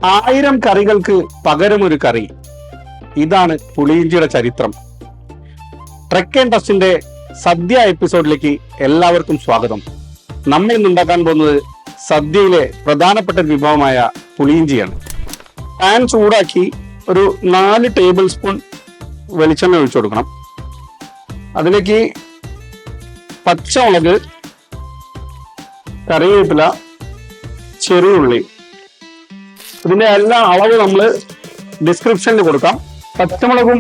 1000 കറികൾക്ക് പകരം ഒരു കറി. ഇതാണ് പുളിയിഞ്ചിയുടെ ചരിത്രം. ട്രെക്ക് ആൻഡ് ടച്ചിന്റെ സദ്യ എപ്പിസോഡിലേക്ക് എല്ലാവർക്കും സ്വാഗതം. നമ്മൾ ഇന്ന് ഉണ്ടാക്കാൻ പോകുന്നത് സദ്യയിലെ പ്രധാനപ്പെട്ട വിഭവമായ പുളിയിഞ്ചിയാണ്. പാൻ ചൂടാക്കി ഒരു 4 ടേബിൾ സ്പൂൺ വെളിച്ചെണ്ണ ഒഴിച്ചു കൊടുക്കണം. അതിലേക്ക് പച്ചമുളക്, കറിവേപ്പില, ചെറിയുള്ളി, ഇതിന്റെ എല്ലാ അളവ് നമ്മൾ ഡിസ്ക്രിപ്ഷനിൽ കൊടുക്കാം. പച്ചമുളകും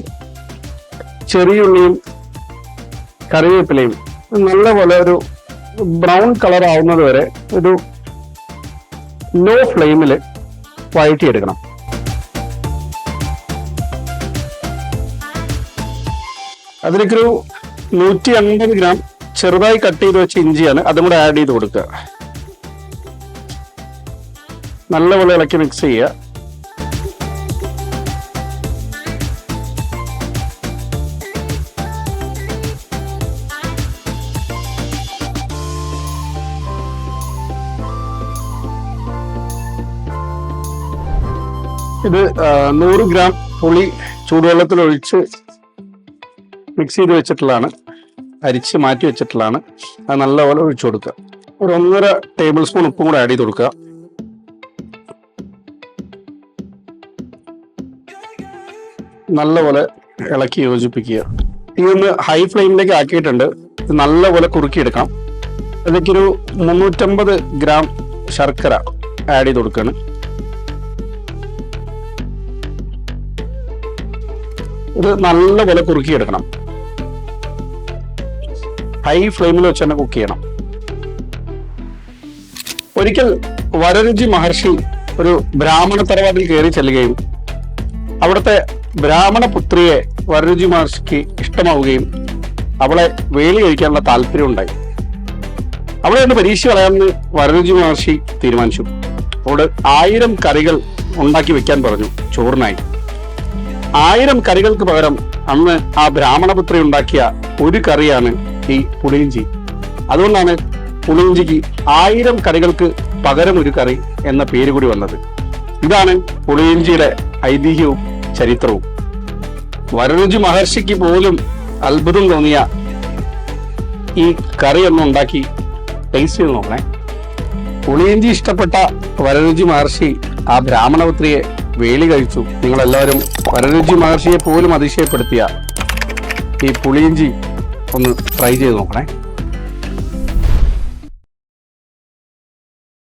ചെറിയുള്ളിയും കറിവേപ്പിലയും നല്ലപോലെ ഒരു ബ്രൗൺ കളർ ആവുന്നത് വരെ ഒരു ലോ ഫ്ലെയിമിൽ വഴറ്റിയെടുക്കണം. അതിലേക്കൊരു 150 ഗ്രാം ചെറുതായി കട്ട് ചെയ്ത് വെച്ച ഇഞ്ചിയാണ്, അതും കൂടെ ആഡ് ചെയ്ത് കൊടുക്കുക. നല്ലപോലെ ഇളക്കി മിക്സ് ചെയ്യുക. ഇത് 100 ഗ്രാം പുളി ചൂടുവെള്ളത്തിൽ ഒഴിച്ച് മിക്സ് ചെയ്ത് വെച്ചിട്ടുള്ളതാണ്, അരിച്ച് മാറ്റി വെച്ചിട്ടുള്ളതാണ്. അത് നല്ലപോലെ ഒഴിച്ചു കൊടുക്കുക. ഒരു 1.5 ടേബിൾ സ്പൂൺ ഉപ്പും കൂടെ ആഡ് ചെയ്ത് കൊടുക്കുക. നല്ലപോലെ ഇളക്കി യോജിപ്പിക്കുക. ഇതൊന്ന് ഹൈ ഫ്ലെയിമിലേക്ക് ആക്കിയിട്ടുണ്ട്. ഇത് നല്ലപോലെ കുറുക്കിയെടുക്കാം. അതിലേക്കൊരു 350 ഗ്രാം ശർക്കര ആഡ് ചെയ്ത് കൊടുക്കുകയാണ്. ഇത് നല്ലപോലെ കുറുക്കിയെടുക്കണം. ഹൈ ഫ്ലെയിമിൽ വെച്ച് തന്നെ കുക്ക് ചെയ്യണം. ഒരിക്കൽ വരരുചി മഹർഷി ഒരു ബ്രാഹ്മണ തറവാട്ടിൽ കയറി ചെല്ലുകയും അവിടുത്തെ ബ്രാഹ്മണ പുത്രിയെ വരരുചി മഹർഷിക്ക് ഇഷ്ടമാവുകയും അവളെ വേലി കഴിക്കാനുള്ള താല്പര്യം ഉണ്ടായി. അവളെ ഒന്ന് പരീക്ഷ കളയാമെന്ന് വരരുചി മഹർഷി തീരുമാനിച്ചു. അവളോട് 1000 കറികൾ ഉണ്ടാക്കി വെക്കാൻ പറഞ്ഞു ചോറിനായി. 1000 കറികൾക്ക് പകരം അന്ന് ആ ബ്രാഹ്മണപുത്രി ഉണ്ടാക്കിയ ഒരു കറിയാണ് ഈ പുളിയിഞ്ചി. അതുകൊണ്ടാണ് പുളിയിഞ്ചിക്ക് 1000 കറികൾക്ക് പകരം ഒരു കറി എന്ന പേര് കൂടി വന്നത്. ഇതാണ് പുളിയിഞ്ചിയുടെ ഐതിഹ്യവും ചരിത്രവും. വരരുചി മഹർഷിക്ക് പോലും അത്ഭുതം തോന്നിയ ഈ കറി ഒന്ന് ഉണ്ടാക്കി ടേസ്റ്റ് ചെയ്ത് നോക്കണേ. പുളിയിഞ്ചി ഇഷ്ടപ്പെട്ട വരരുചി മഹർഷി ആ ബ്രാഹ്മണപുത്രിയെ വേലി കഴിച്ചു. നിങ്ങളെല്ലാവരും വരരുചി മഹർഷിയെ പോലും അതിശയപ്പെടുത്തിയ ഈ പുളിയിഞ്ചി ഒന്ന് ട്രൈ ചെയ്ത് നോക്കണേ.